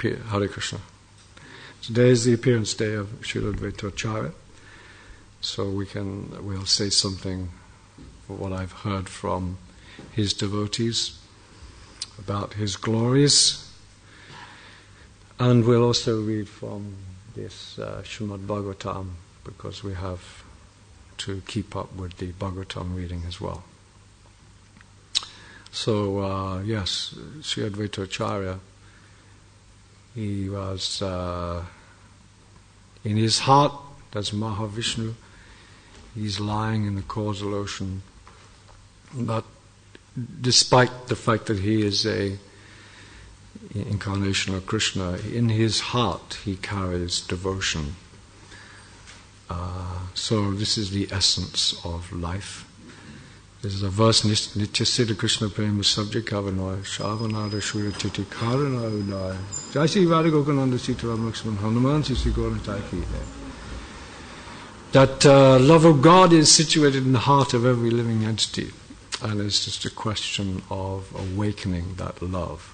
Hare Krishna. Today is the appearance day of Srila Advaita Acharya, so we'll say something of what I've heard from his devotees about his glories, and we'll also read from this Srimad Bhagavatam, because we have to keep up with the Bhagavatam reading as well. So, yes, Sri Advaita Acharya, he was, in his heart, as Mahavishnu, he's lying in the causal ocean. But despite the fact that he is a incarnation of Krishna, in his heart he carries devotion. So this is the essence of life. This is a verse, Nityasita Krishna Prema Subject Kavanaya Shavanada Shura Titi Karana Udaya Jai Radha Gokananda Sitaram Lakshman Hanuman Sisi Gaurataiki. That love of God is situated in the heart of every living entity, and it's just a question of awakening that love.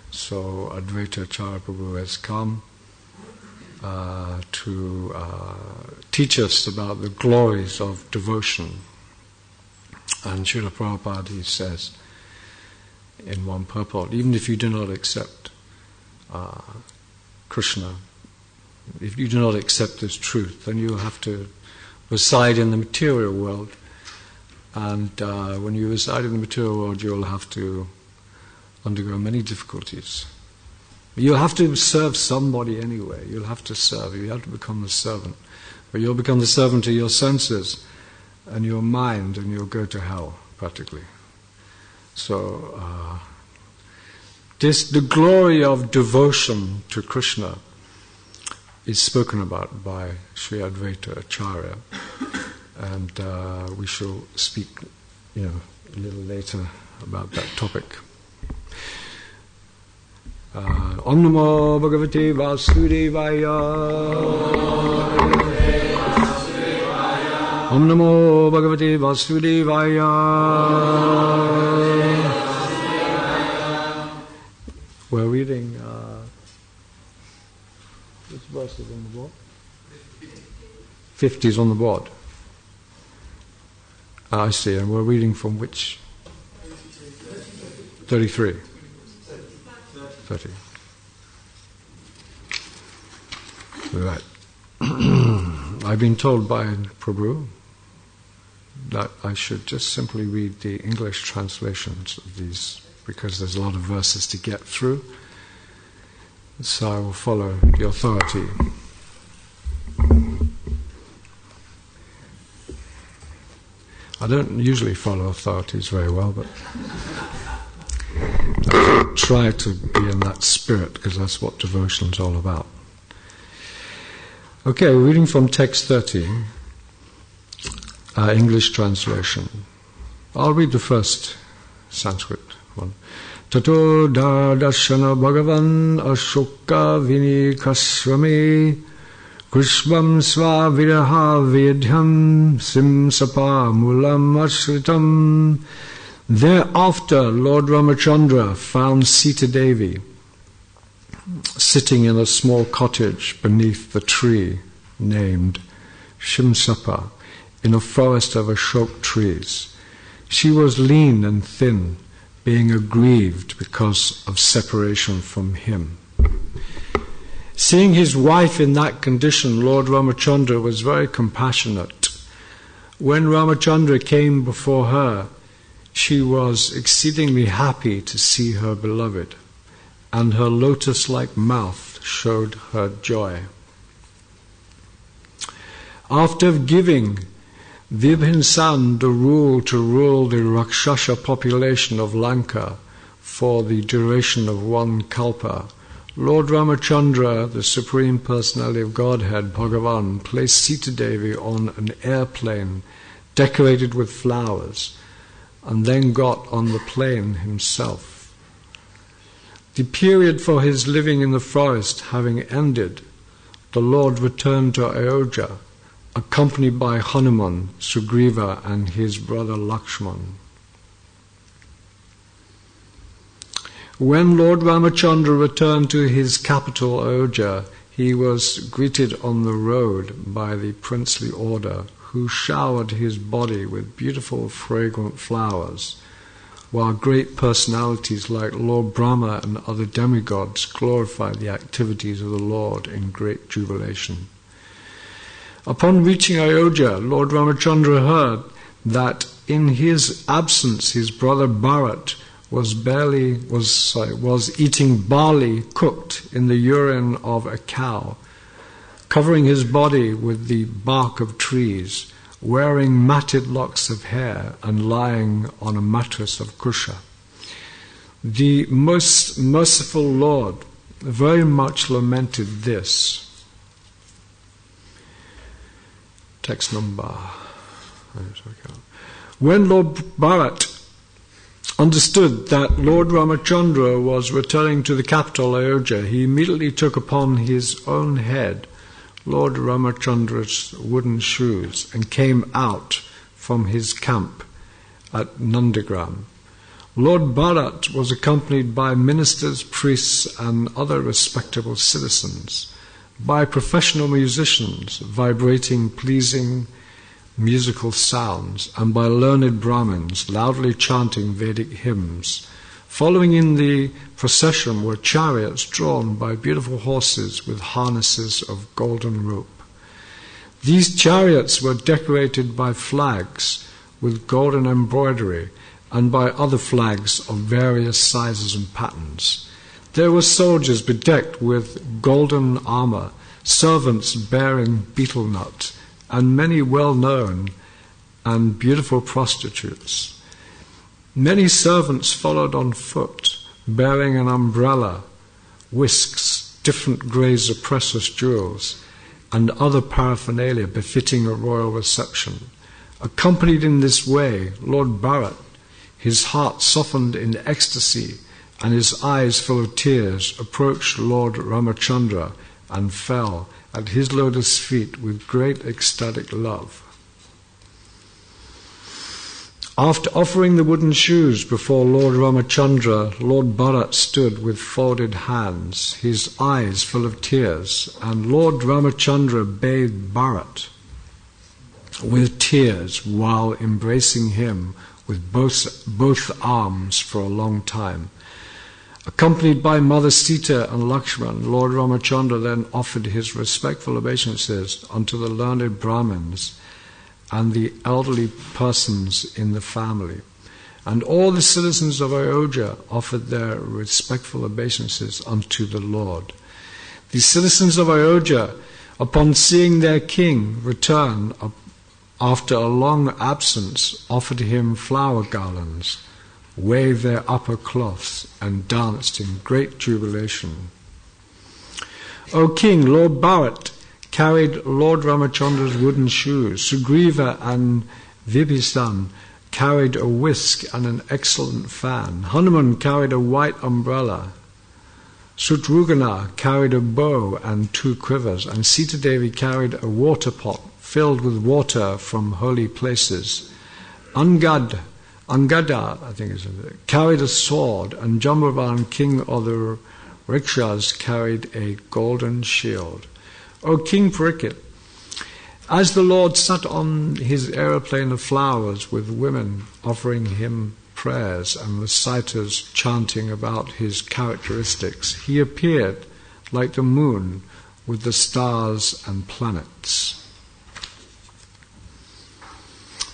So Advaita Acharya Prabhu has come to teach us about the glories of devotion. And Srila Prabhupada, he says in one purport, even if you do not accept Krishna, if you do not accept this truth, then you will have to reside in the material world. And when you reside in the material world, you'll have to undergo many difficulties. You'll have to serve somebody anyway. You'll have to serve. You have to become the servant. But you'll become the servant to your senses and your mind, and you'll go to hell, practically. So, the glory of devotion to Krishna is spoken about by Sri Advaita Acharya, and we shall speak, a little later about that topic. Om Namo Bhagavate Vasudevaya. Om Namo Bhagavate Vasudevaya. We're reading, which verse is on the board? 50 is on the board. I see, and we're reading from which? 33. 30. Right. I've been told by Prabhu that I should just simply read the English translations of these, because there's a lot of verses to get through. So I will follow the authority. I don't usually follow authorities very well, but I try to be in that spirit, because that's what devotion's all about. Okay, reading from text 30, English translation. I'll read the first Sanskrit one. Tato darshana bhagavan ashoka vinikasvame krishvam sva viraha vedhyam simsapa mulam ashritam. Thereafter Lord Ramachandra found Sita Devi sitting in a small cottage beneath the tree named Shimsapa in a forest of Ashok trees. She was lean and thin, being aggrieved because of separation from him. Seeing his wife in that condition, Lord Ramachandra was very compassionate. When Ramachandra came before her, she was exceedingly happy to see her beloved, and her lotus-like mouth showed her joy. After giving Vibhinsan the rule to rule the Rakshasa population of Lanka for the duration of one kalpa, Lord Ramachandra, the Supreme Personality of Godhead, Bhagavan, placed Sita Devi on an airplane decorated with flowers, and then got on the plane himself. The period for his living in the forest having ended, the Lord returned to Ayodhya, accompanied by Hanuman, Sugriva, and his brother Lakshman. When Lord Ramachandra returned to his capital Ayodhya, he was greeted on the road by the princely order, who showered his body with beautiful fragrant flowers, while great personalities like Lord Brahma and other demigods glorified the activities of the Lord in great jubilation. Upon reaching Ayodhya, Lord Ramachandra heard that in his absence his brother Bharat was eating barley cooked in the urine of a cow, covering his body with the bark of trees, wearing matted locks of hair, and lying on a mattress of kusha. The most merciful Lord very much lamented this. Text number. When Lord Bharat understood that Lord Ramachandra was returning to the capital Ayodhya, he immediately took upon his own head Lord Ramachandra's wooden shoes and came out from his camp at Nandigram. Lord Bharat was accompanied by ministers, priests, and other respectable citizens, by professional musicians vibrating pleasing musical sounds, and by learned Brahmins loudly chanting Vedic hymns. Following in the procession were chariots drawn by beautiful horses with harnesses of golden rope. These chariots were decorated by flags with golden embroidery and by other flags of various sizes and patterns. There were soldiers bedecked with golden armor, servants bearing betel nut, and many well-known and beautiful prostitutes. Many servants followed on foot, bearing an umbrella, whisks, different grades of precious jewels, and other paraphernalia befitting a royal reception. Accompanied in this way, Lord Bharat, his heart softened in ecstasy and his eyes full of tears, approached Lord Ramachandra and fell at his lotus feet with great ecstatic love. After offering the wooden shoes before Lord Ramachandra, Lord Bharat stood with folded hands, his eyes full of tears, and Lord Ramachandra bathed Bharat with tears while embracing him with both arms for a long time. Accompanied by Mother Sita and Lakshman, Lord Ramachandra then offered his respectful obeisances unto the learned Brahmins and the elderly persons in the family. And all the citizens of Ayodhya offered their respectful obeisances unto the Lord. The citizens of Ayodhya, upon seeing their king return after a long absence, offered him flower garlands, waved their upper cloths, and danced in great jubilation. O King, Lord Bharat carried Lord Ramachandra's wooden shoes. Sugriva and Vibhishan carried a whisk and an excellent fan. Hanuman carried a white umbrella. Shatrughna carried a bow and 2 quivers, and Sita Devi carried a water pot filled with water from holy places. Angada, I think is it, carried a sword, and Jambavan, king of the Rikshas, carried a golden shield. O King Parikshit, as the Lord sat on his aeroplane of flowers with women offering him prayers and reciters chanting about his characteristics, he appeared like the moon with the stars and planets.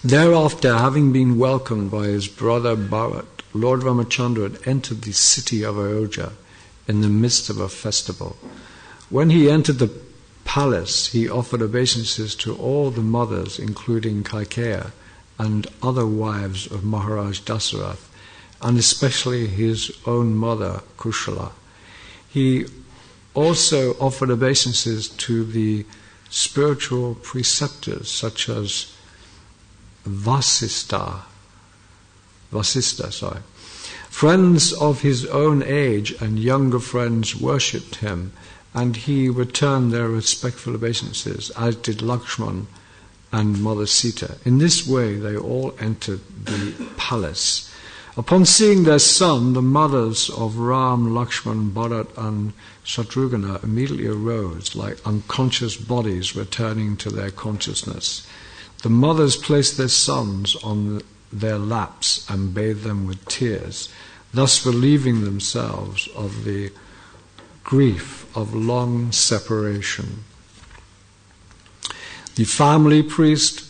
Thereafter, having been welcomed by his brother Bharat, Lord Ramachandra had entered the city of Ayodhya in the midst of a festival. When he entered the palace, he offered obeisances to all the mothers, including Kaikeya and other wives of Maharaj Dasarath, and especially his own mother Kushala. He also offered obeisances to the spiritual preceptors such as Vasista. Friends of his own age and younger friends worshipped him, and he returned their respectful obeisances, as did Lakshman and Mother Sita. In this way they all entered the palace. Upon seeing their son, the mothers of Ram, Lakshman, Bharat and Shatrugna immediately arose, like unconscious bodies returning to their consciousness. The mothers placed their sons on their laps and bathed them with tears, thus relieving themselves of the grief of long separation. The family priest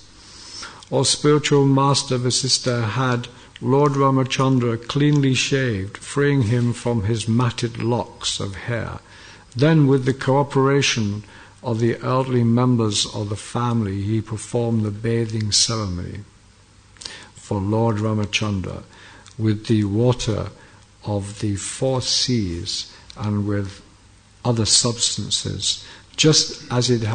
or spiritual master Vasistha had Lord Ramachandra cleanly shaved, freeing him from his matted locks of hair. Then, with the cooperation of the elderly members of the family, he performed the bathing ceremony for Lord Ramachandra with the water of the 4 seas and with other substances, just as it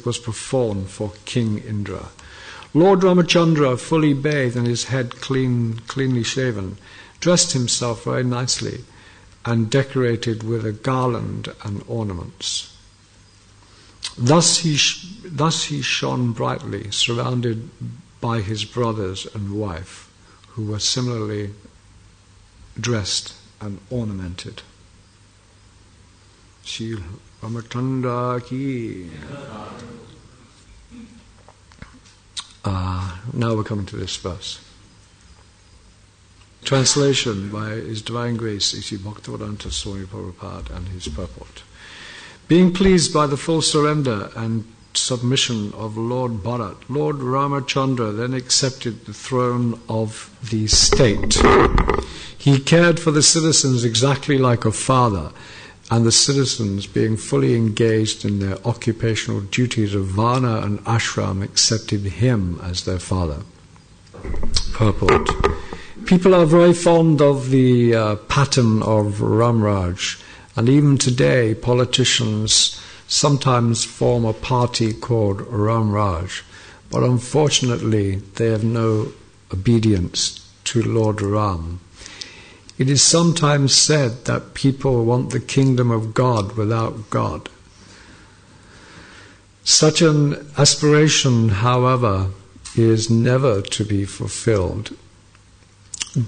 was performed for King Indra. Lord Ramachandra, fully bathed and his head cleanly shaven, dressed himself very nicely and decorated with a garland and ornaments. Thus he shone brightly, surrounded by his brothers and wife, who were similarly dressed and ornamented. Shri Ramachandra ki. Now we're coming to this verse. Translation by His Divine Grace, Sri Bhaktivedanta Swami Prabhupada, and his purport. Being pleased by the full surrender and submission of Lord Bharat, Lord Ramachandra then accepted the throne of the state. He cared for the citizens exactly like a father, and the citizens, being fully engaged in their occupational duties of Varna and Ashram, accepted him as their father. Purport. People are very fond of the pattern of Ramraj, and even today politicians sometimes form a party called Ramraj, but unfortunately they have no obedience to Lord Ram. It is sometimes said that people want the kingdom of God without God. Such an aspiration, however, is never to be fulfilled.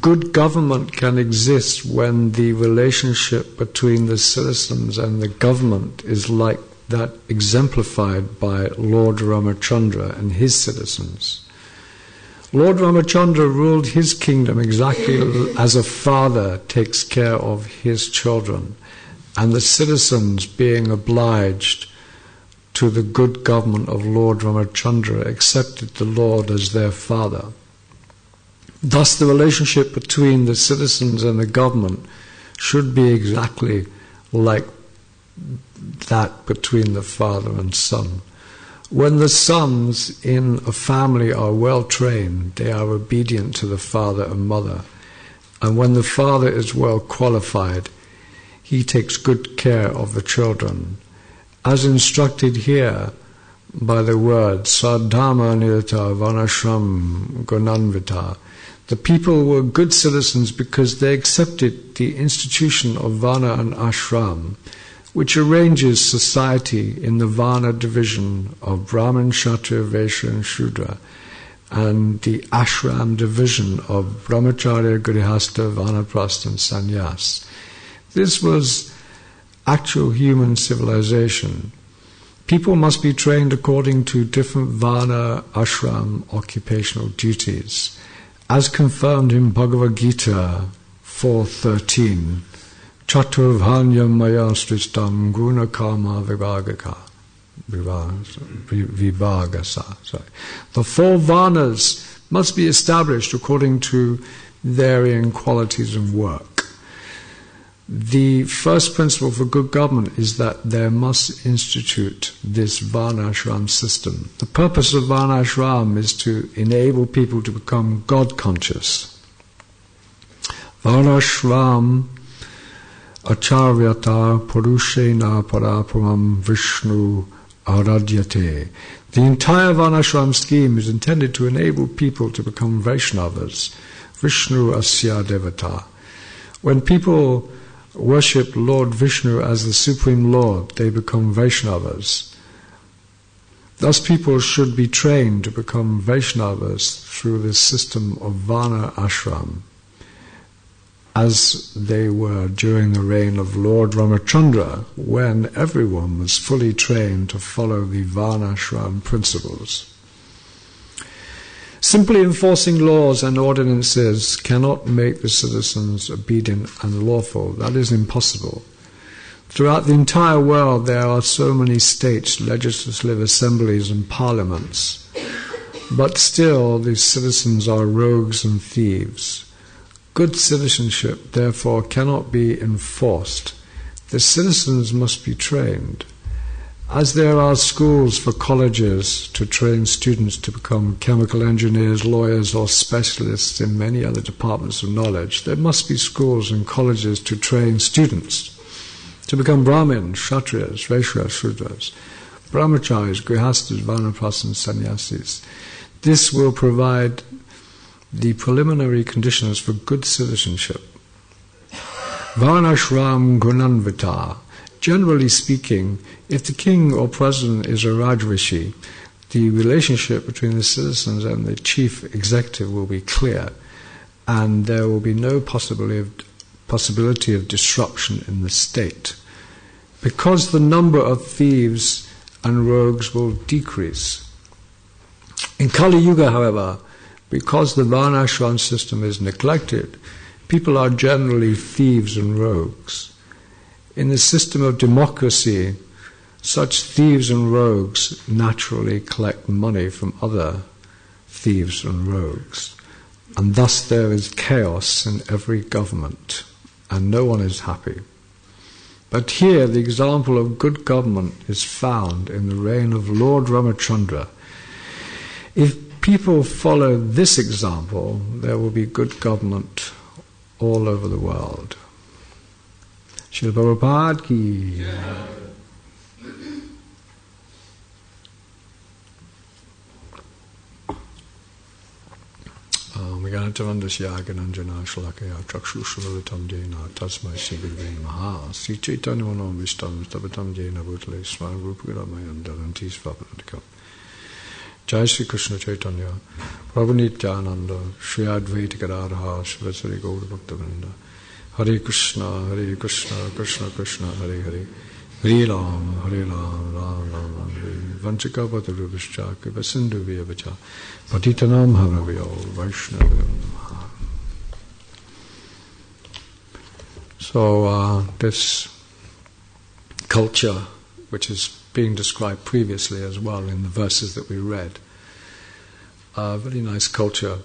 Good government can exist when the relationship between the citizens and the government is like that exemplified by Lord Ramachandra and his citizens. Lord Ramachandra ruled his kingdom exactly as a father takes care of his children, and the citizens, being obliged to the good government of Lord Ramachandra, accepted the Lord as their father. Thus the relationship between the citizens and the government should be exactly like that between the father and son. When the sons in a family are well trained, they are obedient to the father and mother. And when the father is well qualified, he takes good care of the children. As instructed here by the word Sadhama Nirata Vanashram Gunanvita, the people were good citizens because they accepted the institution of Varna and Ashram, which arranges society in the Varna division of Brahman, Kshatriya, Vaishya and Shudra, and the Ashram division of Brahmacharya, Grihastha, Vanaprastha and Sannyas. This was actual human civilization. People must be trained according to different Varna, Ashram occupational duties, as confirmed in Bhagavad Gita 4.13. Chaturvhanyam maya sristam guna kama vibhagasa. The 4 varnas must be established according to varying qualities of work. The first principle for good government is that there must institute this varnashram system. The purpose of varnashram is to enable people to become God conscious. Varnashram Acharyata Purushena Paraparam Vishnu Aradyate. The entire Varnashram scheme is intended to enable people to become Vaishnavas, Vishnu Asya Devata. When people worship Lord Vishnu as the Supreme Lord, they become Vaishnavas. Thus people should be trained to become Vaishnavas through this system of Varna ashram, as they were during the reign of Lord Ramachandra, when everyone was fully trained to follow the Varnashram principles. Simply enforcing laws and ordinances cannot make the citizens obedient and lawful. That is impossible. Throughout the entire world there are so many states, legislative assemblies and parliaments, but still the citizens are rogues and thieves. Good citizenship, therefore, cannot be enforced. The citizens must be trained. As there are schools for colleges to train students to become chemical engineers, lawyers, or specialists in many other departments of knowledge, there must be schools and colleges to train students to become Brahmins, Kshatriyas, Vaishyas, Shudras, Brahmacharis, Grihastas, Vanaprasthas, and Sannyasis. This will provide the preliminary conditions for good citizenship. Varnashram Gunanvita. Generally speaking, if the king or president is a Rajrishi, the relationship between the citizens and the chief executive will be clear, and there will be no possibility of disruption in the state, because the number of thieves and rogues will decrease. In Kali Yuga, however, because the Varnashram system is neglected, people are generally thieves and rogues. In the system of democracy, such thieves and rogues naturally collect money from other thieves and rogues, and thus there is chaos in every government, and no one is happy. But here the example of good government is found in the reign of Lord Ramachandra. If people follow this example, there will be good government all over the world. Srila Prabhupada ki. Yeah. Meganatavandasya Gananjana Shalakaya Chakshushvalitam Jena Tasmai Sigurve Maha Sri Chaitanya Manam Vishtam Vistapatam Jena Bhutale Swan Rupagamayan Daranti Svaparadika Jai Sri Krishna Chaitanya Prabhu Nityananda Sri Advaita Gadadha Shivasari Gaura Bhaktavinda Hare Krishna Krishna Krishna Hare Hare Hare Ram Ram Ram Hare Vanchika Patarubhishcha Kripasindu Vyavacha Patitanam Haravyo Vaishnavyo Namaha. So this culture, which is being described previously as well in the verses that we read, a very nice culture.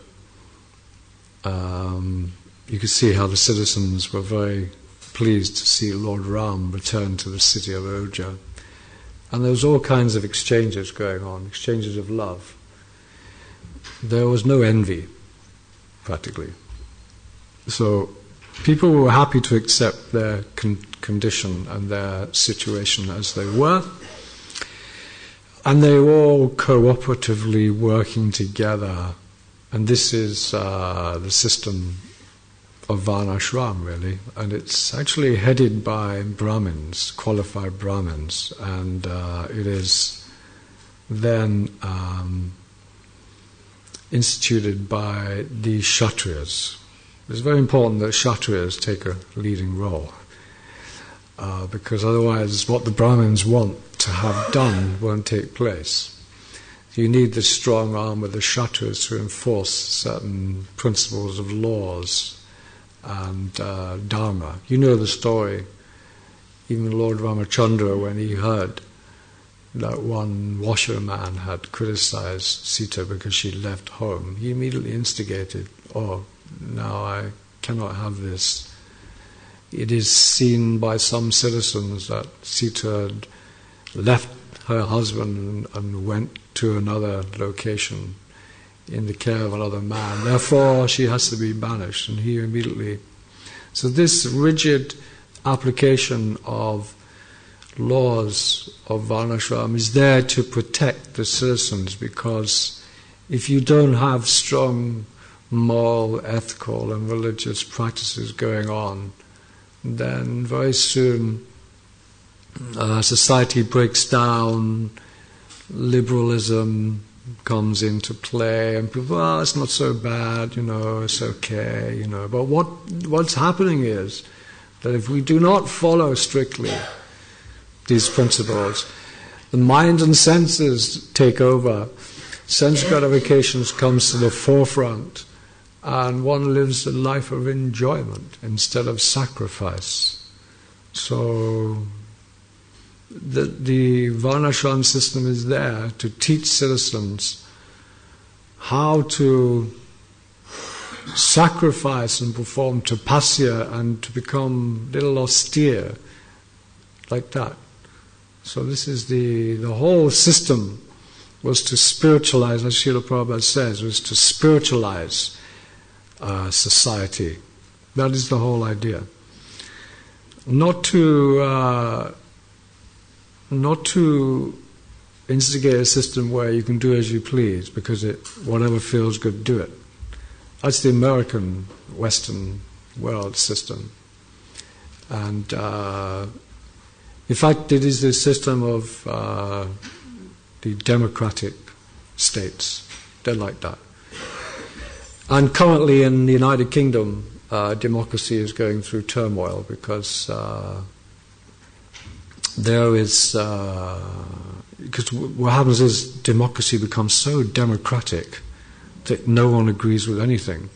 You could see how the citizens were very pleased to see Lord Ram return to the city of Ayodhya. And there was all kinds of exchanges going on, exchanges of love. There was no envy, practically. So people were happy to accept their condition and their situation as they were. And they were all cooperatively working together. And this is the system of Varnashram, really, and it's actually headed by Brahmins, qualified Brahmins, and it is then instituted by the Kshatriyas. It's very important that Kshatriyas take a leading role, because otherwise what the Brahmins want to have done won't take place. You need the strong arm of the Kshatriyas to enforce certain principles of laws and Dharma. You know the story. Even Lord Ramachandra, when he heard that one washerman had criticized Sita because she left home, he immediately instigated, "Oh, now I cannot have this. It is seen by some citizens that Sita had left her husband and went to another location in the care of another man. Therefore, she has to be banished." And he immediately... So this rigid application of laws of Varnashram is there to protect the citizens, because if you don't have strong moral, ethical and religious practices going on, then very soon society breaks down, liberalism comes into play, and people, well, it's not so bad, it's okay, But what's happening is that if we do not follow strictly these principles, the mind and senses take over. Sense gratifications comes to the forefront, and one lives a life of enjoyment instead of sacrifice. So the Varnashram system is there to teach citizens how to sacrifice and perform tapasya and to become a little austere, like that. So this is the whole system was to spiritualize, as Srila Prabhupada says, was to spiritualize society. That is the whole idea. Not to instigate a system where you can do as you please, because whatever feels good, do it. That's the American Western world system. And in fact, it is the system of the democratic states. They're like that. And currently in the United Kingdom, democracy is going through turmoil because because what happens is democracy becomes so democratic that no one agrees with anything,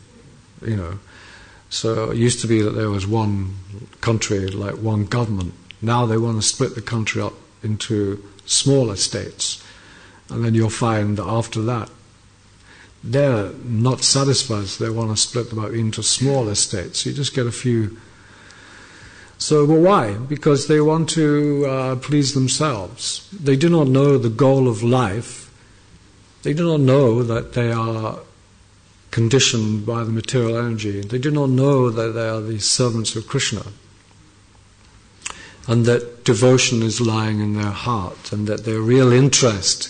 So it used to be that there was one country, like one government. Now they want to split the country up into smaller states. And then you'll find that after that, they're not satisfied, so they want to split them up into smaller states. So you just get a few. So, but why? Because they want to please themselves. They do not know the goal of life. They do not know that they are conditioned by the material energy. They do not know that they are the servants of Krishna, and that devotion is lying in their heart, and that their real interest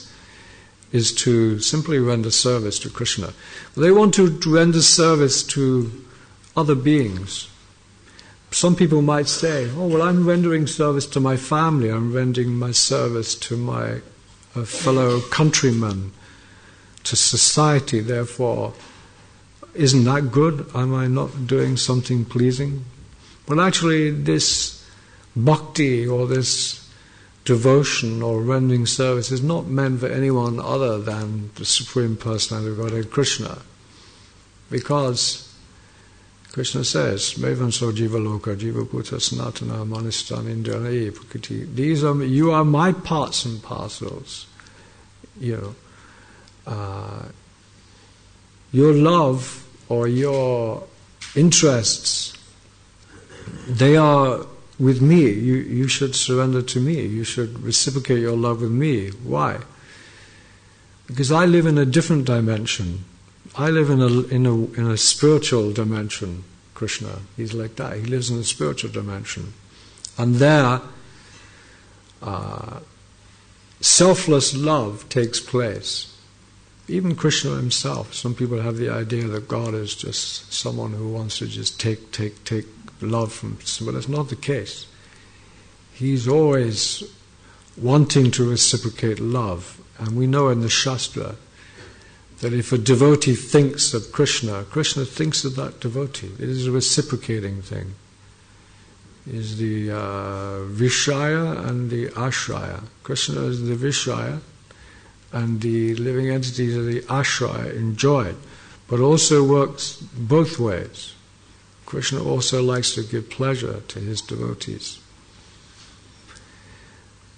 is to simply render service to Krishna. They want to render service to other beings. Some people might say, oh, well, I'm rendering service to my family, I'm rendering my service to my fellow countrymen, to society, therefore, isn't that good? Am I not doing something pleasing? Well, actually, this bhakti or this devotion or rendering service is not meant for anyone other than the Supreme Personality of Godhead, Krishna. Because Krishna says, Mevanso jiva loka, jiva bhuta sanatana manistan indranayi prakriti. You are my parts and parcels. Your love or your interests, they are with me. You should surrender to me. You should reciprocate your love with me. Why? Because I live in a different dimension. I live in a spiritual dimension. Krishna, he's like that. He lives in a spiritual dimension, and there, selfless love takes place. Even Krishna himself. Some people have the idea that God is just someone who wants to just take love from, but that's not the case. He's always wanting to reciprocate love, and we know in the Shastra that if a devotee thinks of Krishna, Krishna thinks of that devotee. It is a reciprocating thing. It is the Vishaya and the Ashraya. Krishna is the Vishaya, and the living entities are the Ashraya, enjoyed, but also works both ways. Krishna also likes to give pleasure to his devotees.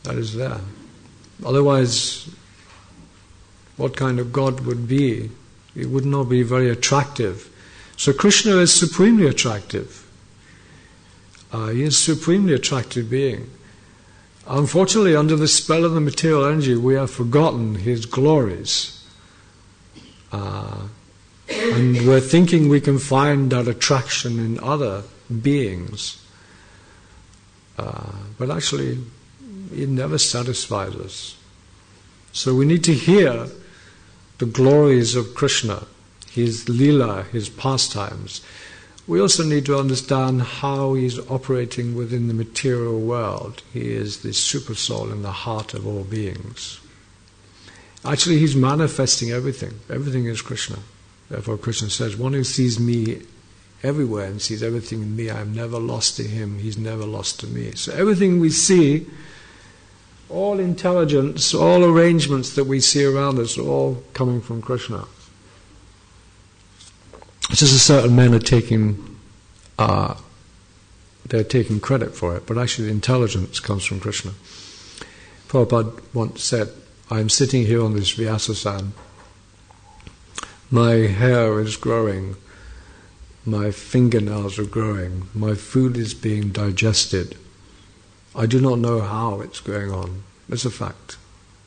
That is there. Otherwise, what kind of God would be? It would not be very attractive. So Krishna is supremely attractive. He is a supremely attractive being. Unfortunately, under the spell of the material energy, we have forgotten his glories. And we're thinking we can find that attraction in other beings. But actually, it never satisfies us. So we need to hear the glories of Krishna, his lila, his pastimes. We also need to understand how he's operating within the material world. He is the super soul in the heart of all beings. Actually, he's manifesting everything. Everything is Krishna. Therefore, Krishna says, one who sees me everywhere and sees everything in me, I am never lost to him, he's never lost to me. So everything we see, all intelligence, all arrangements that we see around us, are all coming from Krishna. It's just a certain men are taking credit for it, but actually the intelligence comes from Krishna. Prabhupada once said, I am sitting here on this Vyasasan, my hair is growing, my fingernails are growing, my food is being digested. I do not know how it's going on. It's a fact.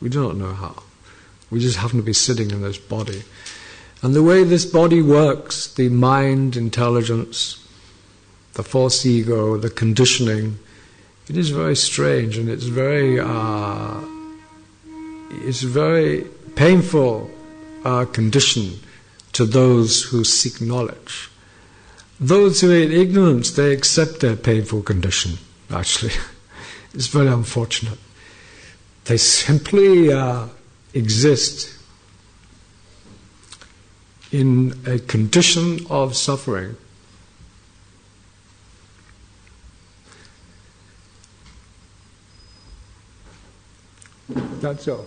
We do not know how. We just happen to be sitting in this body. And the way this body works, the mind, intelligence, the false ego, the conditioning, it is very strange, and it's very painful condition to those who seek knowledge. Those who are in ignorance, they accept their painful condition, actually. It's very unfortunate. They simply exist in a condition of suffering. That's all.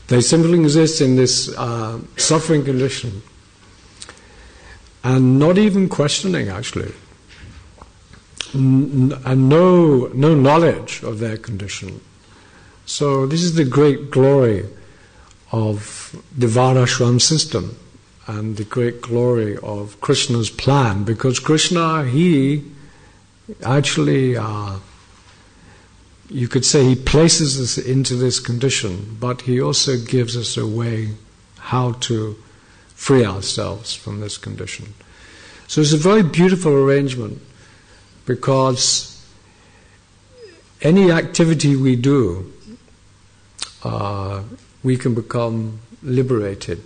They simply exist in this suffering condition and not even questioning, actually, and no knowledge of their condition. So this is the great glory of the Varnashram system and the great glory of Krishna's plan, because Krishna, he actually, you could say he places us into this condition, but he also gives us a way how to free ourselves from this condition. So it's a very beautiful arrangement, because any activity we do, we can become liberated.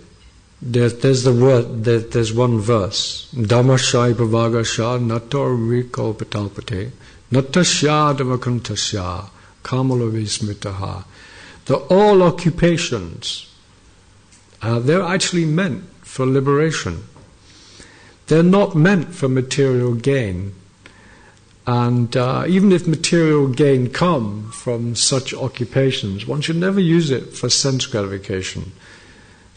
There's one verse, Dhammasya Bhavagasya Nato Vikalpatalpate Natasya Davakantasya Kamalavismitaha. All occupations, they're actually meant for liberation. They're not meant for material gain. And even if material gain come from such occupations, one should never use it for sense gratification.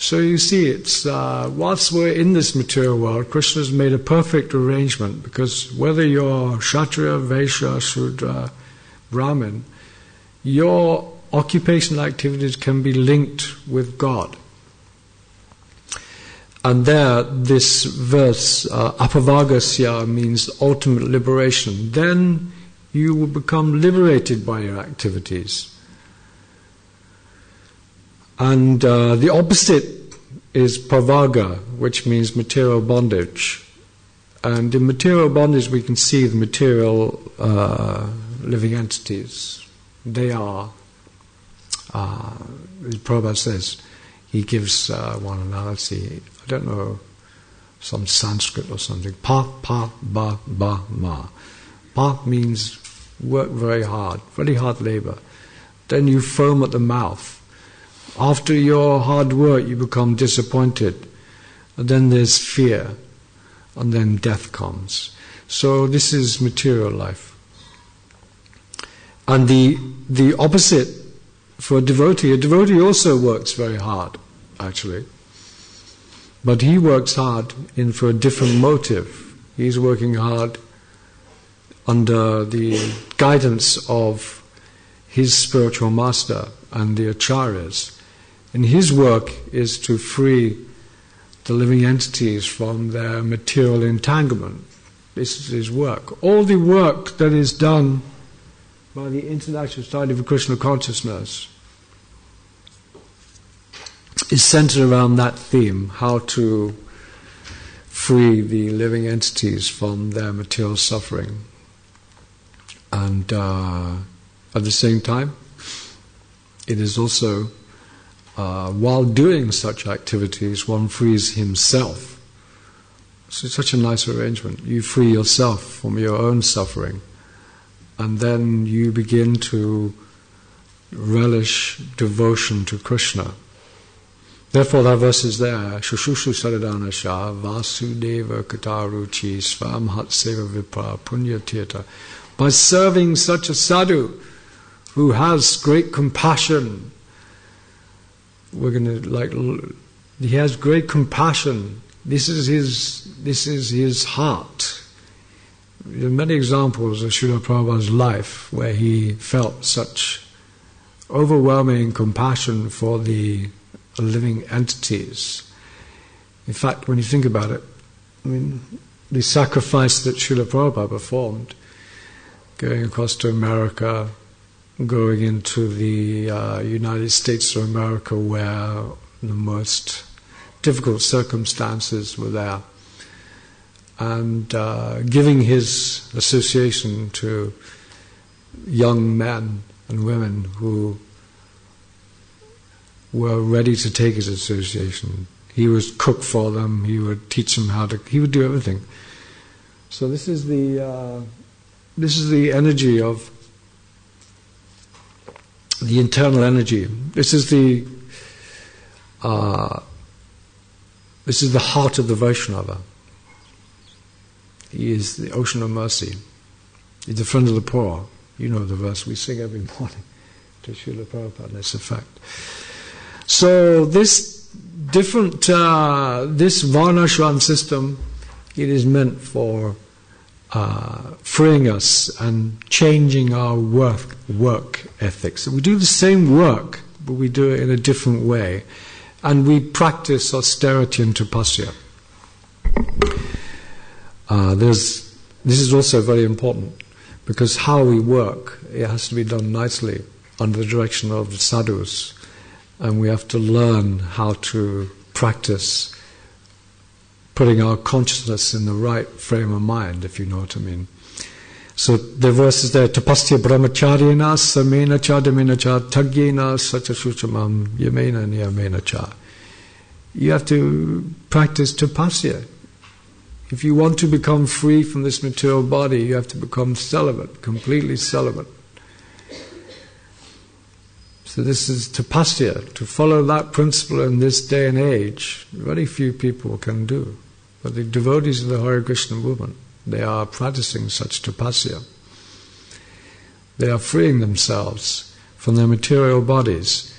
So you see, it's whilst we're in this material world, Krishna has made a perfect arrangement, because whether you're Kshatriya, Vaishya, Shudra, Brahmin, your occupational activities can be linked with God. And there, this verse, apavagasya, means ultimate liberation. Then you will become liberated by your activities. And the opposite is pavaga, which means material bondage. And in material bondage we can see the material living entities. They are, Prabhupada says, he gives one analogy, I don't know, some Sanskrit or something. Pa, ba, ma. Pa means work very hard labor. Then you foam at the mouth. After your hard work you become disappointed. And then there's fear. And then death comes. So this is material life. And the opposite for a devotee also works very hard, actually. But he works hard for a different motive. He's working hard under the guidance of his spiritual master and the acharyas. And his work is to free the living entities from their material entanglement. This is his work. All the work that is done by the International Society for Krishna Consciousness is centered around that theme, how to free the living entities from their material suffering. And at the same time, it is also, while doing such activities, one frees himself So it's such a nice arrangement. You free yourself from your own suffering, and then you begin to relish devotion to Krishna. Therefore that verse is there, Shushushu Saradana Shah, Vasudeva Kataruchi, Svam Hat Seva Vipra, Punya Tirtha. By serving such a sadhu who has great compassion, he has great compassion. This is his heart. There are many examples of Srila Prabhupada's life where he felt such overwhelming compassion for the living entities. In fact, when you think about it, I mean, the sacrifice that Srila Prabhupada performed, going across to America, going into the United States of America where the most difficult circumstances were there, and giving his association to young men and women who were ready to take his association. He would cook for them, he would teach them he would do everything. So this is the energy of the internal energy. This is the heart of the Vaishnava. He is the ocean of mercy. He's the friend of the poor. You know the verse we sing every morning to Srila Prabhupada, that's a fact. So this Varnashram system, it is meant for freeing us and changing our work ethics. We do the same work, but we do it in a different way. And we practice austerity and tapasya. This is also very important, because how we work, it has to be done nicely under the direction of the sadhus. And we have to learn how to practice putting our consciousness in the right frame of mind, if you know what I mean. So the verse is there, tapasya brahmacharyena samena cha damena cha tagyena sachashuchamam yamena niyamena cha. You have to practice tapasya. If you want to become free from this material body, you have to become celibate, completely celibate. So this is tapasya. To follow that principle in this day and age, very few people can do. But the devotees of the Hare Krishna movement, they are practicing such tapasya. They are freeing themselves from their material bodies.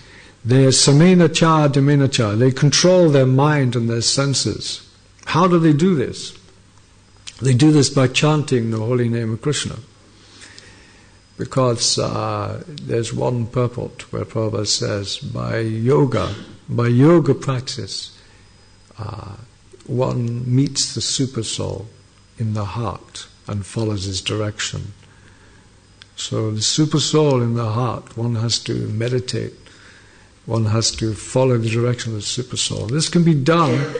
They are samena cha damena cha. They control their mind and their senses. How do they do this? They do this by chanting the holy name of Krishna. Because there's one purport where Prabhupada says, by yoga practice, one meets the super soul in the heart and follows his direction. So the super soul in the heart, one has to meditate, one has to follow the direction of the super soul. This can be done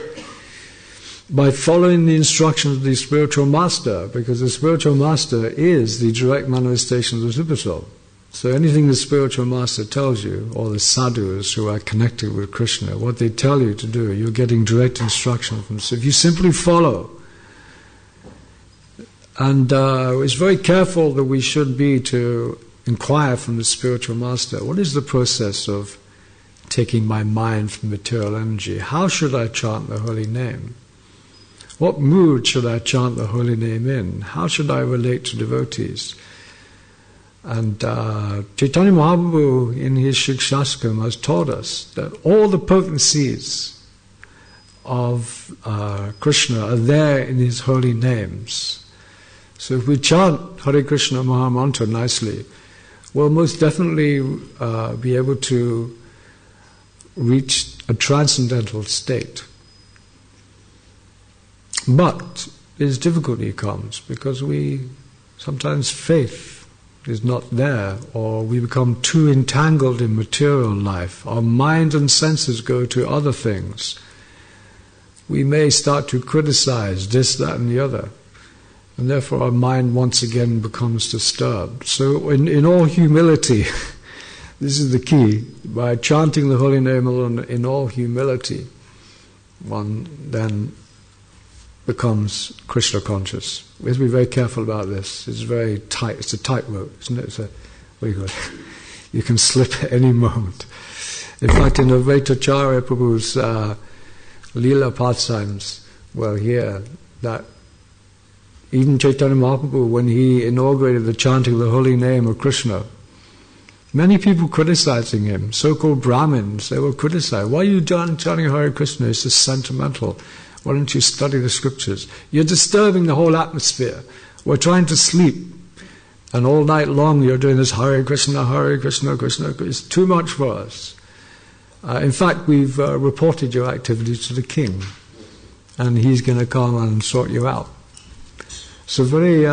by following the instructions of the spiritual master, because the spiritual master is the direct manifestation of the super soul. So anything the spiritual master tells you, or the sadhus who are connected with Krishna, what they tell you to do, you're getting direct instruction from them. So if you simply follow, and it's very careful that we should be to inquire from the spiritual master, what is the process of taking my mind from material energy? How should I chant the holy name? What mood should I chant the holy name in? How should I relate to devotees? And Chaitanya Mahaprabhu in his Shikshashtakam has taught us that all the potencies of Krishna are there in his holy names. So if we chant Hare Krishna Mahamantra nicely, we'll most definitely be able to reach a transcendental state. But there's difficulty comes because sometimes faith is not there, or we become too entangled in material life. Our mind and senses go to other things. We may start to criticize this, that and the other, and therefore our mind once again becomes disturbed. So in all humility, this is the key, by chanting the holy name alone in all humility, one then becomes Krishna conscious. We have to be very careful about this. It's very tight. It's a tightrope, isn't it? It's a, what do you call it? You can slip at any moment. In fact, in Advaitacharya Prabhu's Leela pastimes, we'll hear that even Chaitanya Mahaprabhu, when he inaugurated the chanting of the holy name of Krishna, many people criticizing him, so-called Brahmins, they were criticized. Why are you chanting Hare Krishna? It's just sentimental. Why don't you study the scriptures? You're disturbing the whole atmosphere. We're trying to sleep. And all night long you're doing this Hare Krishna, Krishna. It's too much for us. In fact, we've reported your activities to the king. And he's going to come and sort you out. So very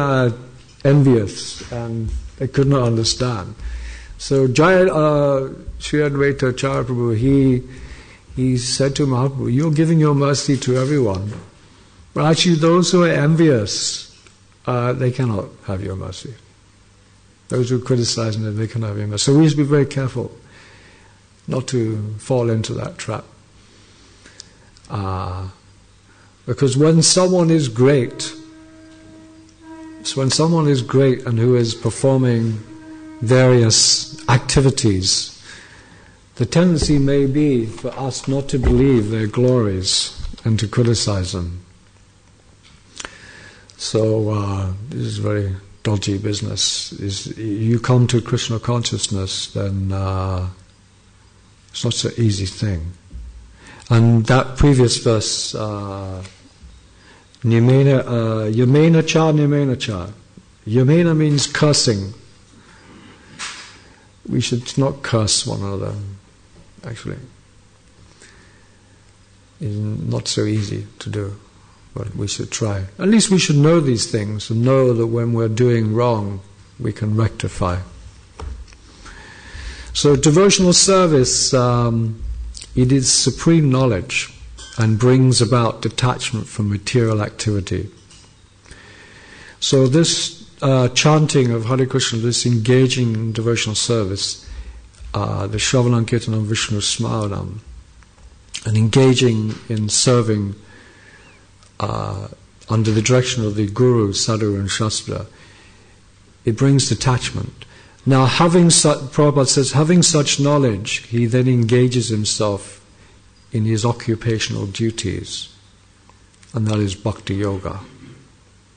envious, and they could not understand. So Sri Advaita Acharya Prabhu, he said to Mahaprabhu, you're giving your mercy to everyone. But actually those who are envious, they cannot have your mercy. Those who criticize them, they cannot have your mercy. So we have to be very careful not to fall into that trap. Because when someone is great, and who is performing various activities, the tendency may be for us not to believe their glories and to criticize them. So this is very dodgy business. You come to Krishna consciousness, then it's not so easy thing. And that previous verse, Yamena cha, Nimena cha. Yamena means cursing. We should not curse one another, actually. It's not so easy to do, but we should try. At least we should know these things and know that when we're doing wrong, we can rectify. So devotional service, it is supreme knowledge and brings about detachment from material activity. So this chanting of Hare Krishna, this engaging in devotional service, the Shravanam Kirtanam Vishnu Smaranam, and engaging in serving under the direction of the Guru, Sadhu and Shastra, it brings detachment. Now Prabhupada says, having such knowledge, he then engages himself in his occupational duties, and that is bhakti yoga.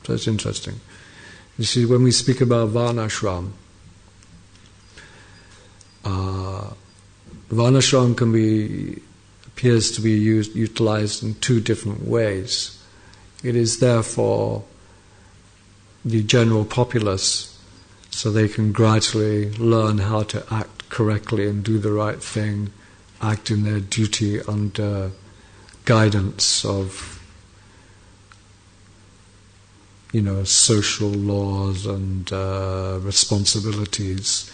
So it's interesting. You see, when we speak about varnashram, varnashram appears to be utilized in two different ways. It is there for the general populace, so they can gradually learn how to act correctly and do the right thing, act in their duty under guidance of, social laws and responsibilities.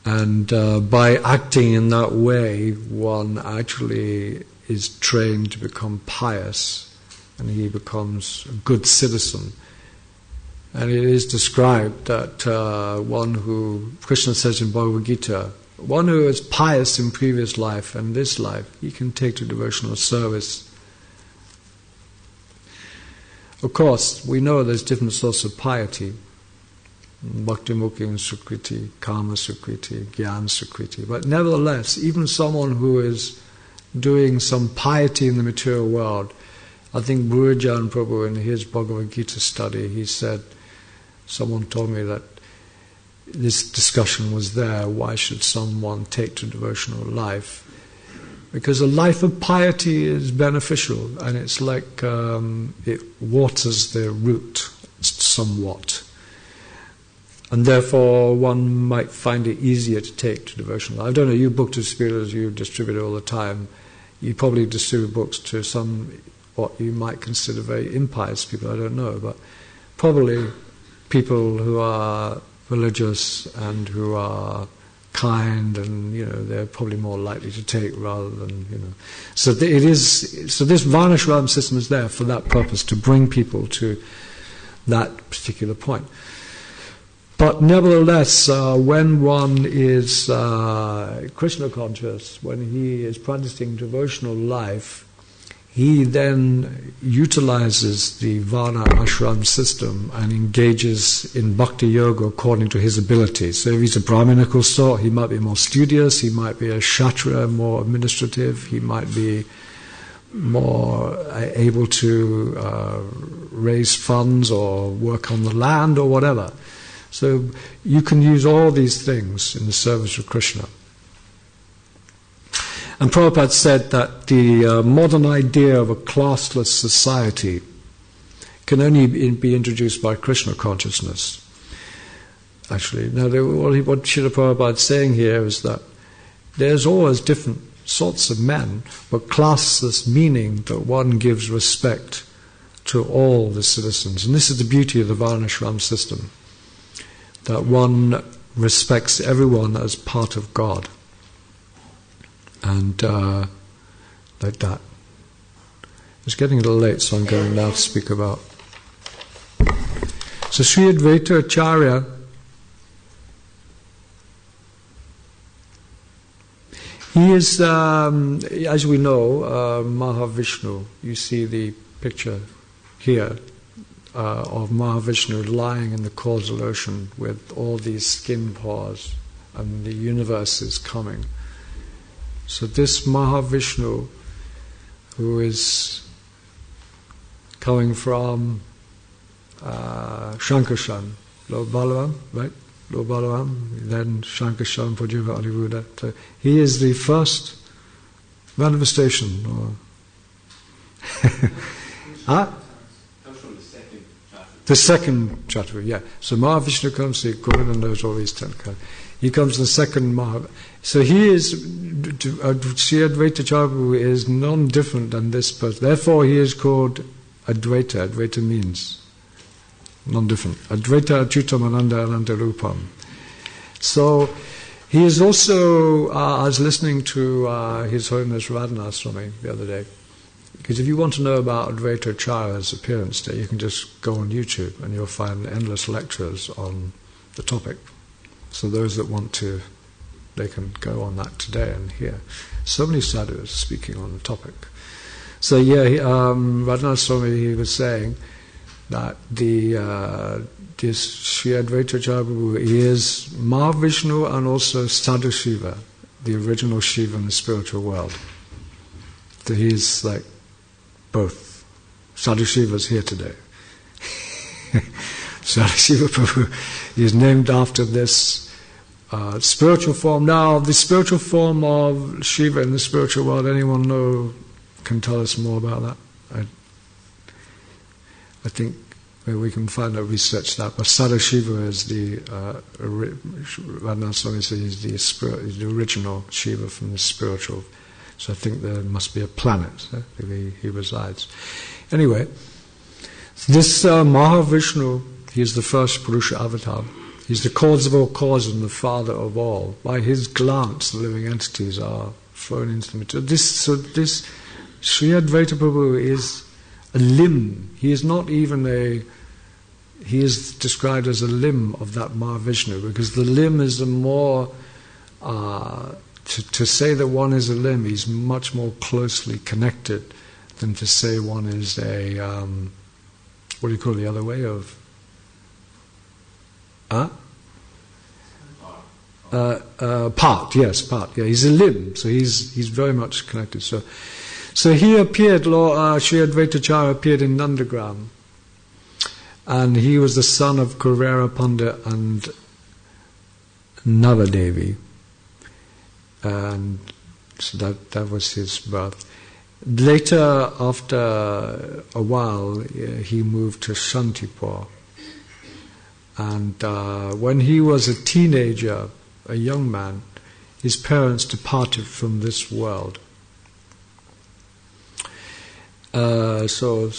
And by acting in that way, one actually is trained to become pious, and he becomes a good citizen. And it is described that one who, Krishna says in Bhagavad Gita, one who is pious in previous life and this life, he can take to devotional service. Of course, we know there's different sorts of piety. Bhakti Mukhi Sukriti, Kama Sukriti, Gyan Sukriti. But nevertheless, even someone who is doing some piety in the material world, I think Buddhajan Prabhu in his Bhagavad Gita study, he said, someone told me that this discussion was there, why should someone take to devotional life? Because a life of piety is beneficial, and it's like it waters the root somewhat. And therefore one might find it easier to take to devotional life. I don't know, you book distributors, you distribute all the time. You probably distribute books to some, what you might consider very impious people, I don't know, but probably people who are religious and who are kind, and they're probably more likely to take rather than So this Varnashram system is there for that purpose, to bring people to that particular point. But nevertheless, when one is Krishna conscious, when he is practicing devotional life, he then utilizes the Varna ashram system and engages in bhakti yoga according to his ability. So if he's a Brahminical sort, he might be more studious, he might be a Kshatriya, more administrative, he might be more able to raise funds or work on the land or whatever. So you can use all these things in the service of Krishna. And Prabhupada said that the modern idea of a classless society can only be introduced by Krishna consciousness. Actually, now what Srila Prabhupada is saying here is that there's always different sorts of men, but classless meaning that one gives respect to all the citizens. And this is the beauty of the Varnashram system, that one respects everyone as part of God. And like that. It's getting a little late, so I'm going now to speak about. So Sri Advaita Acharya, he is, as we know, Mahavishnu. You see the picture here of Mahavishnu lying in the causal ocean with all these skin pores, and the universe is coming. So this Mahavishnu, who is coming from Shankarshan, Lord Balaram, right? Lord Balaram, then Shankarshan, Prajuva Alivuda. So he is the first manifestation. Huh? The second Chatru, yeah. So Mahavishnu comes, Govinda knows all these 10 kinds. He comes the second Mahavishnu. So he is, Sri Advaita Acharya is non-different than this person. Therefore he is called Advaita. Advaita means non-different. Advaita Achyutam Ananda Ananda Rupam. So he is also, I was listening to His Holiness Radhanath Swami the other day, because if you want to know about Advaita Acharya's appearance day, you can just go on YouTube and you'll find endless lectures on the topic. So those that want to, they can go on that today and hear. So many sadhus speaking on the topic. So yeah, Radhanath Swami, he was saying that this Sri Advaita Acharya, he is Mahavishnu and also Sadhu Shiva, the original Shiva in the spiritual world. So he's like both. Sadhu Shiva is here today. Sadhu Shiva Prabhu is named after this spiritual form. Now, the spiritual form of Shiva in the spiritual world, anyone know, can tell us more about that? I think maybe we can find out, research that. But Sadhu Shiva is the, Radhanath Swami says he's the original Shiva from the spiritual. So I think there must be a planet where he resides. Anyway, this Mahavishnu, he is the first Purusha avatar. He's the cause of all causes and the father of all. By his glance, the living entities are thrown into the material. This Sri Advaita Prabhu is a limb. He is not even he is described as a limb of that Mahavishnu, because the limb is the more, to say that one is a limb, he's much more closely connected than to say one is a, what do you call the other way of? Part, yes, part. Yeah, he's a limb, so he's very much connected. So he appeared, Lord Sri Advaita Acharya appeared in Nandagram, and he was the son of Kuvera Pandit and Navadevi, and so that was his birth. Later, after a while, he moved to Shantipur. And when he was a teenager, a young man, his parents departed from this world. So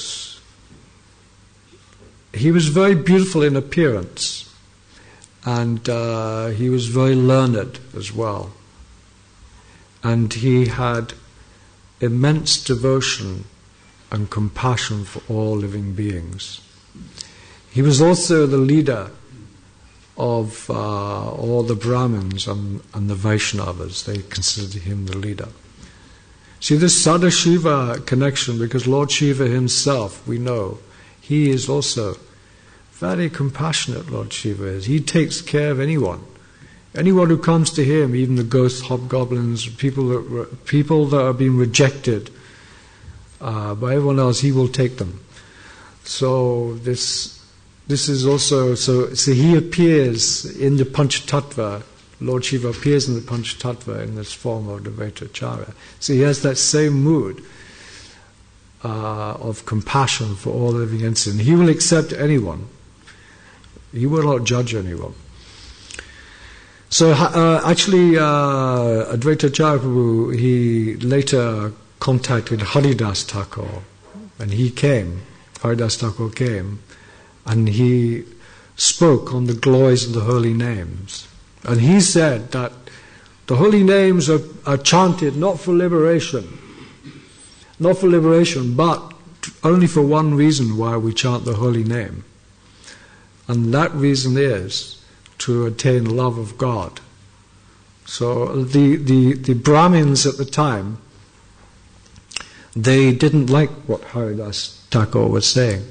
he was very beautiful in appearance, and he was very learned as well. And he had immense devotion and compassion for all living beings. He was also the leader of all the Brahmins and the Vaishnavas. They considered him the leader. See, this Sadashiva connection, because Lord Shiva himself, we know, he is also very compassionate, Lord Shiva is. He takes care of anyone. Anyone who comes to him, even the ghosts, hobgoblins, people that are being rejected by everyone else, he will take them. So this is also, so he appears in the Panchatattva. Lord Shiva appears in the Panchatattva in this form of Advaitacharya. So he has that same mood of compassion for all living entities. He will accept anyone. He will not judge anyone. So actually, Advaitacharya Prabhu, he later contacted Haridas Thakur, and he came. Haridas Thakur came, and he spoke on the glories of the holy names. And he said that the holy names are chanted not for liberation, but only for one reason why we chant the holy name. And that reason is to attain love of God. So the Brahmins at the time, they didn't like what Haridas Thakur was saying.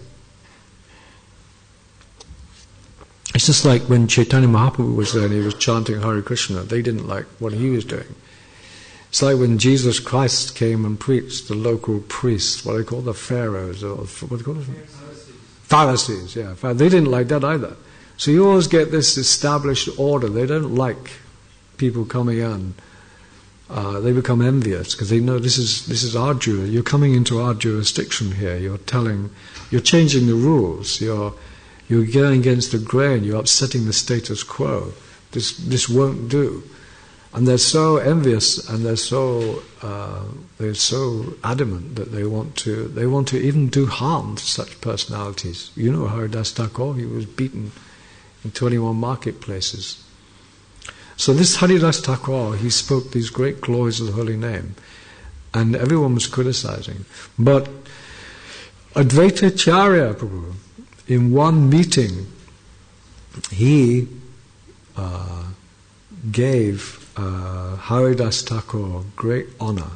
It's just like when Chaitanya Mahaprabhu was there and he was chanting Hare Krishna, they didn't like what he was doing. It's like when Jesus Christ came and preached, the local priests, what they call the pharaohs, or what they call it? Pharisees, yeah. They didn't like that either. So you always get this established order. They don't like people coming in. They become envious because they know this is our jurisdiction. You're coming into our jurisdiction here. You're changing the rules. You're going against the grain. You're upsetting the status quo. This won't do. And they're so envious, and they're so adamant that they want to even do harm to such personalities. You know Haridas Thakur, he was beaten in 21 marketplaces. So this Haridas Thakur, he spoke these great glories of the holy name, and everyone was criticizing. But Advaitacharya Prabhu, in one meeting, he gave Haridas Thakur great honor,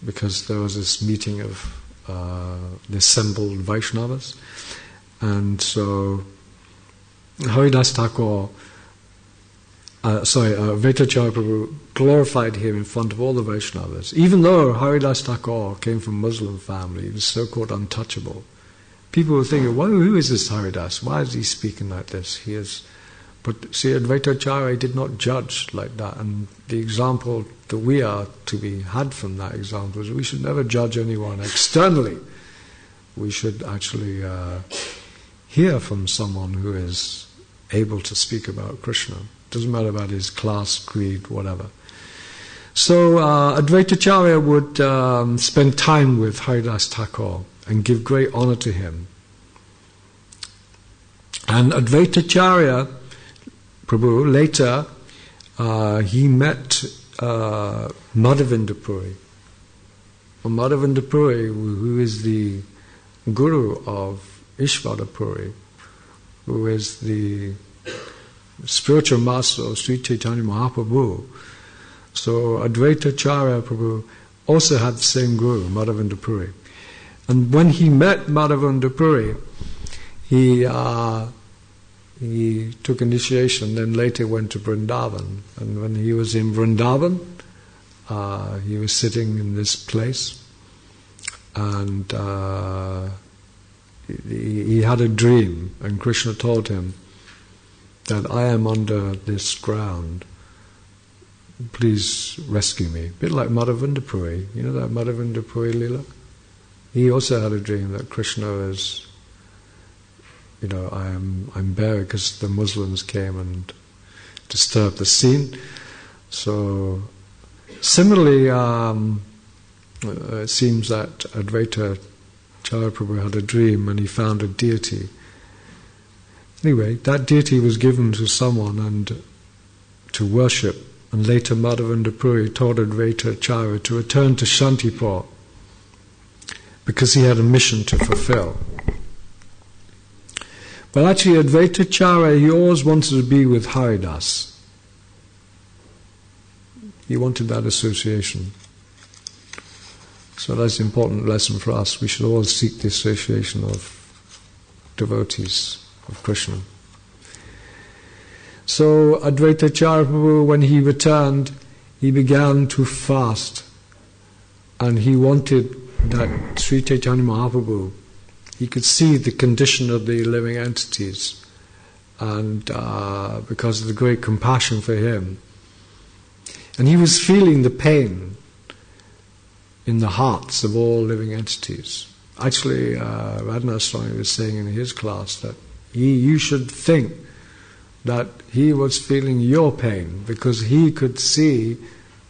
because there was this meeting of the assembled Vaishnavas, and so Haridas Thakur, Advaitacharya Prabhu glorified him in front of all the Vaishnavas. Even though Haridas Thakur came from a Muslim family, he was so-called untouchable. People were thinking, who is this Haridas? Why is he speaking like this? But see, Advaitacharya did not judge like that, and the example that we are to be had from that example is we should never judge anyone externally. We should actually hear from someone who is able to speak about Krishna. Doesn't matter about his class, creed, whatever. So Advaitacharya would spend time with Haridas Thakur and give great honor to him. And Advaitacharya Prabhu later he met Madhavinda Puri. Well, Madhavinda Puri, who is the guru of Ishvara Puri, who is the spiritual master of Sri Chaitanya Mahaprabhu. So Advaitacharya Prabhu also had the same guru, Madhavinda Puri. And when he met Madhavinda Puri, he took initiation, then later went to Vrindavan. And when he was in Vrindavan, he was sitting in this place, and he had a dream, and Krishna told him that I am under this ground, please rescue me. A bit like Madhavinda Puri. You know that Madhavinda Puri Leela? He also had a dream that Krishna is, I'm buried because the Muslims came and disturbed the scene. So similarly, it seems that Advaitacharya Prabhu had a dream and he found a deity. Anyway, that deity was given to someone and to worship, and later Madhavinda Puri told Advaitacharya to return to Shantipur because he had a mission to fulfill. But actually Advaitacharya, he always wanted to be with Haridas. He wanted that association. So that's an important lesson for us. We should always seek the association of devotees of Krishna. So Advaita Acharya Prabhu, when he returned, he began to fast, and he wanted that Sri Chaitanya Mahaprabhu, he could see the condition of the living entities, and because of the great compassion for him, and he was feeling the pain in the hearts of all living entities. Actually, Radhanath Swami was saying in his class that you should think that he was feeling your pain, because he could see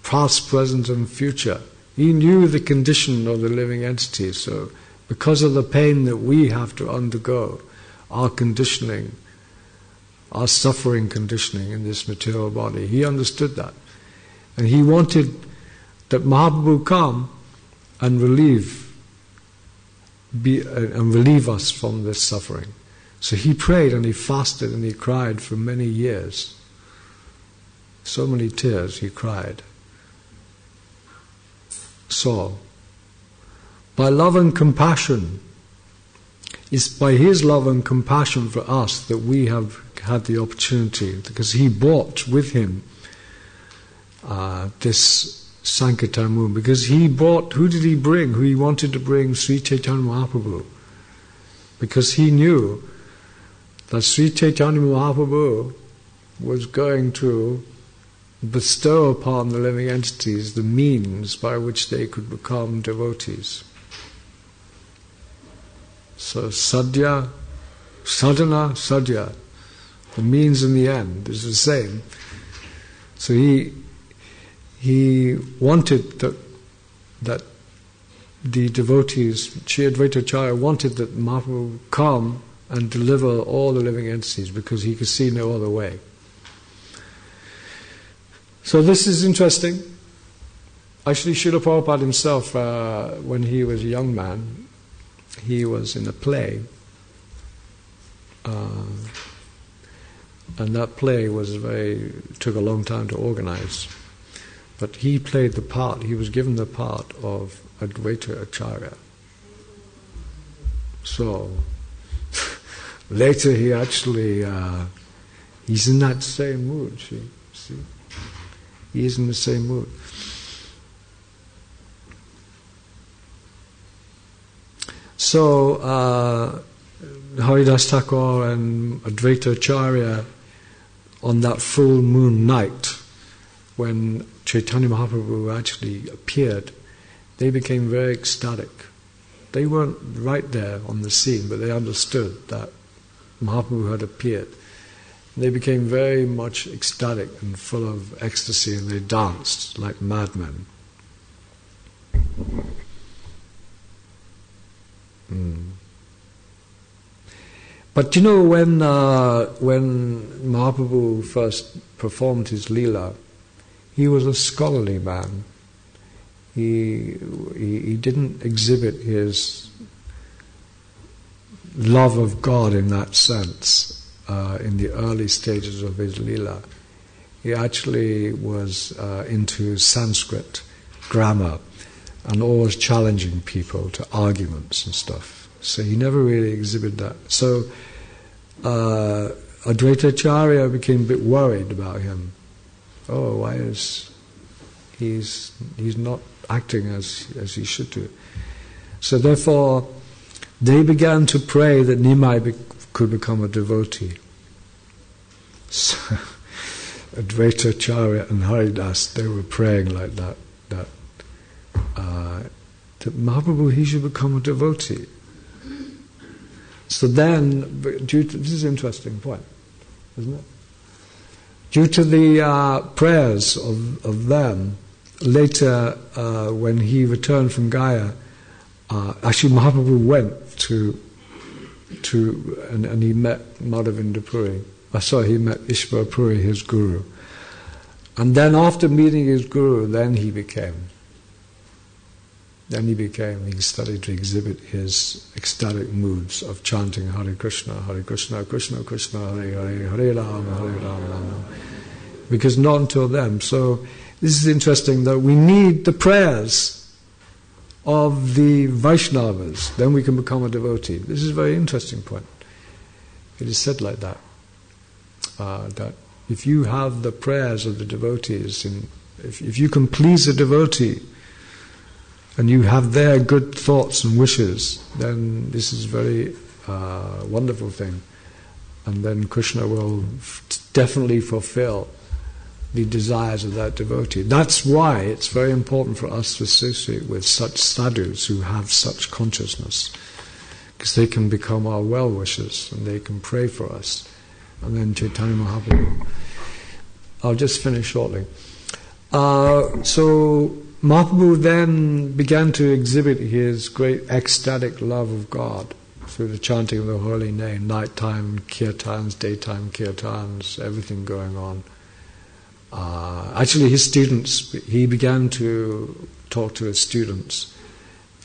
past, present and future. He knew the condition of the living entities, so because of the pain that we have to undergo, our conditioning, our suffering conditioning in this material body, he understood that. And he wanted that Mahaprabhu come and relieve us from this suffering. So he prayed and he fasted and he cried for many years. So many tears he cried. So, by love and compassion, it's by his love and compassion for us that we have had the opportunity, because he brought with him this Sankirtan movement, because he brought, who did he bring? Who he wanted to bring? Sri Chaitanya Mahaprabhu. Because he knew that Sri Chaitanya Mahaprabhu was going to bestow upon the living entities the means by which they could become devotees. So sadhya, sadhana, sadhya, the means and the end is the same. So he wanted that the devotees, Sri Advaita Acharya wanted that Mahaprabhu would come and deliver all the living entities, because he could see no other way. So this is interesting. Actually, Srila Prabhupada himself, when he was a young man, he was in a play, and that play took a long time to organize. But he played the part, he was given the part of Advaita Acharya. So, later he actually, he's in that same mood, see? He is in the same mood. So, Haridas Thakur and Advaita Acharya, on that full moon night, when Chaitanya Mahaprabhu actually appeared, they became very ecstatic. They weren't right there on the scene, but they understood that Mahaprabhu had appeared. They became very much ecstatic and full of ecstasy, and they danced like madmen. But you know, when Mahaprabhu first performed his Leela, he was a scholarly man. He didn't exhibit his love of God in that sense in the early stages of his Leela. He actually was into Sanskrit grammar and always challenging people to arguments and stuff. So he never really exhibited that. So Advaita Acharya became a bit worried about him. Oh, why is he's not acting as he should do? So therefore, they began to pray that Nimai could become a devotee. So Advaita Acharya and Haridas, they were praying like that Mahaprabhu, he should become a devotee. So then, this is an interesting point, isn't it? Due to the prayers of them, later when he returned from Gaya, actually Mahaprabhu went and he met Madhavinda Puri. He met Ishvara Puri, his guru. And then after meeting his guru, he started to exhibit his ecstatic moods of chanting Hare Krishna, Krishna Krishna, Hare Hare, Hare Rama, Rama. Because not until then. So this is interesting that we need the prayers of the Vaishnavas, then we can become a devotee. This is a very interesting point. It is said like that. That if you have the prayers of the devotees, if you can please a devotee, and you have their good thoughts and wishes, then this is a very wonderful thing. And then Krishna will definitely fulfill the desires of that devotee. That's why it's very important for us to associate with such sadhus who have such consciousness, because they can become our well-wishers and they can pray for us. And then Chaitanya Mahaprabhu. I'll just finish shortly. So Mahaprabhu then began to exhibit his great ecstatic love of God through the chanting of the holy name, nighttime kirtans, daytime kirtans, everything going on. Actually, his students, he began to talk to his students,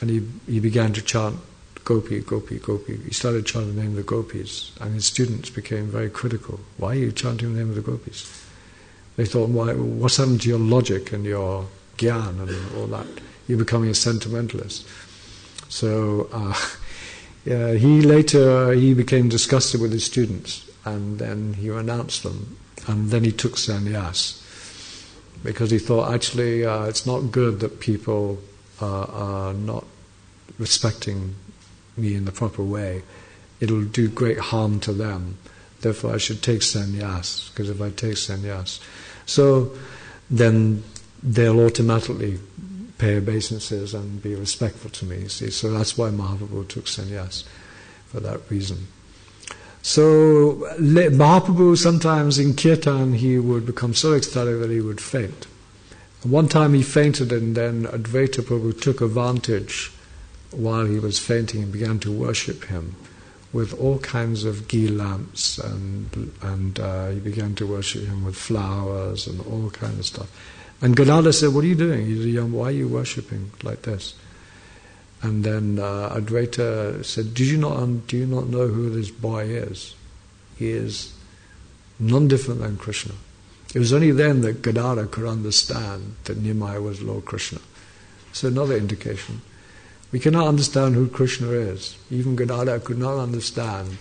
and he began to chant Gopi, Gopi, Gopi. He started chanting the name of the gopis, and his students became very critical. Why are you chanting the name of the gopis? They thought, what's happened to your logic and your gyan and all that? You're becoming a sentimentalist. So he became disgusted with his students, and then he renounced them, and then he took sannyas, because he thought, actually, it's not good that people are not respecting me in the proper way. It'll do great harm to them. Therefore, I should take sannyas, because if I take sannyas, so then they'll automatically pay obeisances and be respectful to me. See, so that's why Mahaprabhu took sannyas, for that reason. So Mahaprabhu, sometimes in kirtan, he would become so ecstatic that he would faint. And one time he fainted, and then Advaita Prabhu took advantage while he was fainting and began to worship him with all kinds of ghee lamps, and he began to worship him with flowers and all kinds of stuff. And Gadadhar said, "What are you doing? He's young. Why are you worshipping like this?" And then Advaita said, do you not know who this boy is? He is none different than Krishna. It was only then that Gadadhar could understand that Nimai was Lord Krishna. So another indication. We cannot understand who Krishna is. Even Gadadhar could not understand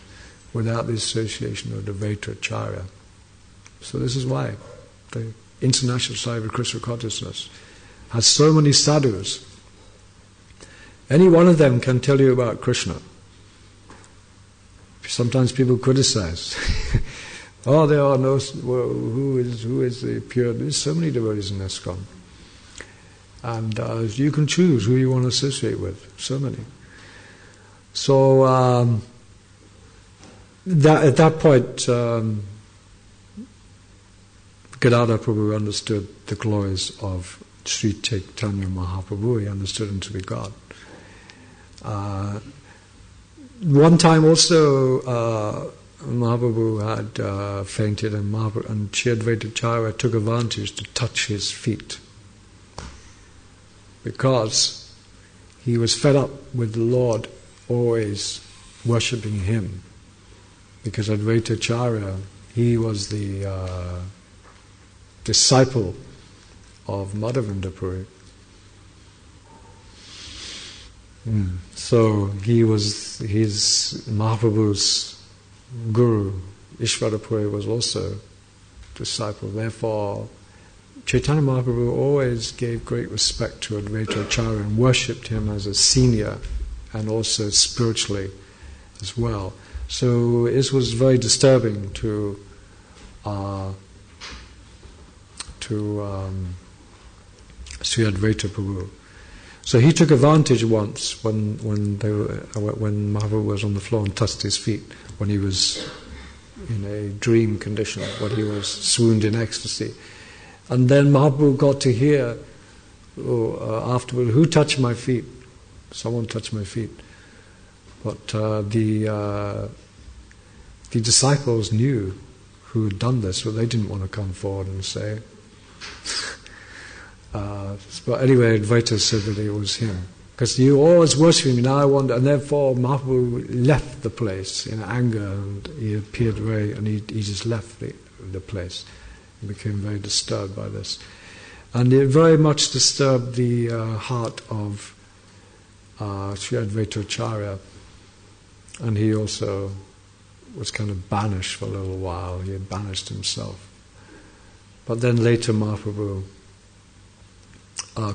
without the association of the Advaita-acharya. So this is why the International Society of Krishna Consciousness has so many sadhus. Any one of them can tell you about Krishna. Sometimes people criticize. Oh, there are no. Well, who is the pure? There's so many devotees in ISKCON, and you can choose who you want to associate with. So many. So at that point, Gadadhar Prabhu understood the glories of Sri Chaitanya Mahaprabhu. He understood him to be God. One time also, Mahaprabhu had fainted, and Sri Advaita-acharya took advantage to touch his feet, because he was fed up with the Lord always worshipping him, because Advaita-acharya, he was the disciple of Madhavendra Puri. So he was Mahaprabhu's guru. Ishvara Puri was also disciple. Therefore, Chaitanya Mahaprabhu always gave great respect to Advaita-acharya and worshipped him as a senior, and also spiritually as well. So it was very disturbing to Sri Advaita Prabhu. So he took advantage once when Mahaprabhu was on the floor and touched his feet, when he was in a dream condition, when he was swooned in ecstasy. And then Mahaprabhu got to hear afterward, who touched my feet? Someone touched my feet. But the disciples knew who had done this, but they didn't want to come forward and say. But anyway, Advaita said that it was him, because you always worship him. Now I wonder, and therefore Mahaprabhu left the place in anger, and he appeared and he just left the place. He became very disturbed by this, and it very much disturbed the heart of Sri Advaita Acharya, and he also was kind of banished for a little while. He had banished himself. But then later Mahaprabhu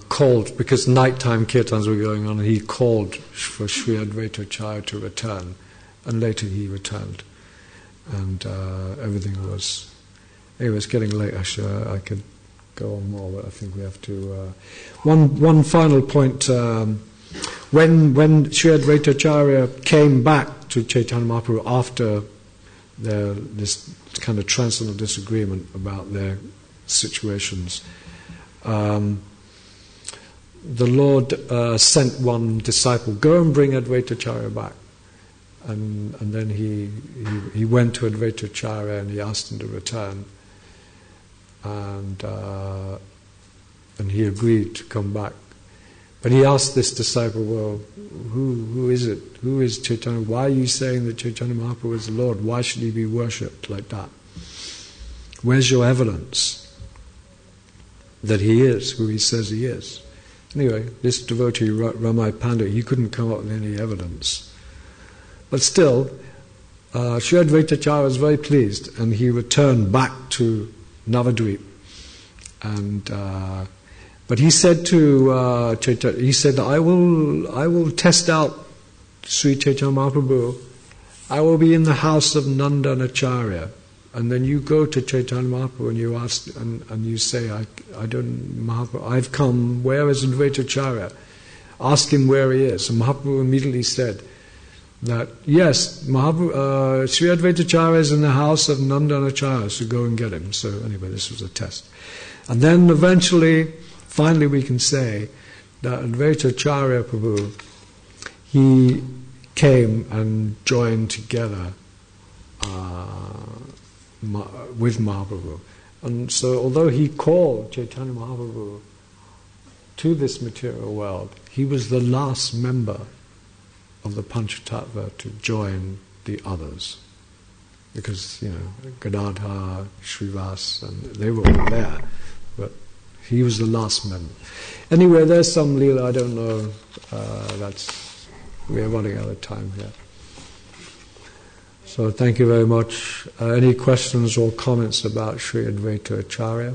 called, because nighttime kirtans were going on, and he called for Sri Advaita Acharya to return, and later he returned. And everything was... Anyway, it's getting late. Actually, I could go on more, but I think we have to... One final point. When Sri Advaita Acharya came back to Chaitanya Mahaprabhu after this kind of transcendental disagreement about their situations, the Lord sent one disciple, go and bring Advaita Acharya back. And then he went to Advaita Acharya and he asked him to return. And he agreed to come back. But he asked this disciple, well, who is it? Who is Chaitanya? Why are you saying that Chaitanya Mahaprabhu is the Lord? Why should he be worshipped like that? Where's your evidence that he is who he says he is? Anyway, this devotee, Ramai Pandit, he couldn't come up with any evidence. But still, Sri Advaita Acharya was very pleased, and he returned back to Navadvip. And but he said to Chaitanya, he said, I will test out Sri Chaitanya Mahaprabhu. I will be in the house of Nanda and Acharya, and then you go to Chaitanya Mahaprabhu and you ask, and you say, I don't, Mahaprabhu, I've come. Where is Advaita Acharya? Ask him where he is. And Mahaprabhu immediately said that yes, Mahaprabhu, Sri Advaita Acharya is in the house of Nanda and Acharya, so go and get him. So anyway, this was a test. And then eventually, finally we can say that Advaita Acharya Prabhu, he came and joined together with Mahaprabhu. And so although he called Chaitanya Mahaprabhu to this material world, he was the last member of the Panchatattva to join the others. Because, Gadadhar, Srivas, and they were all there, but he was the last member. Anyway, there's some Leela, I don't know, we are running out of time here. So thank you very much. Any questions or comments about Sri Advaita Acharya?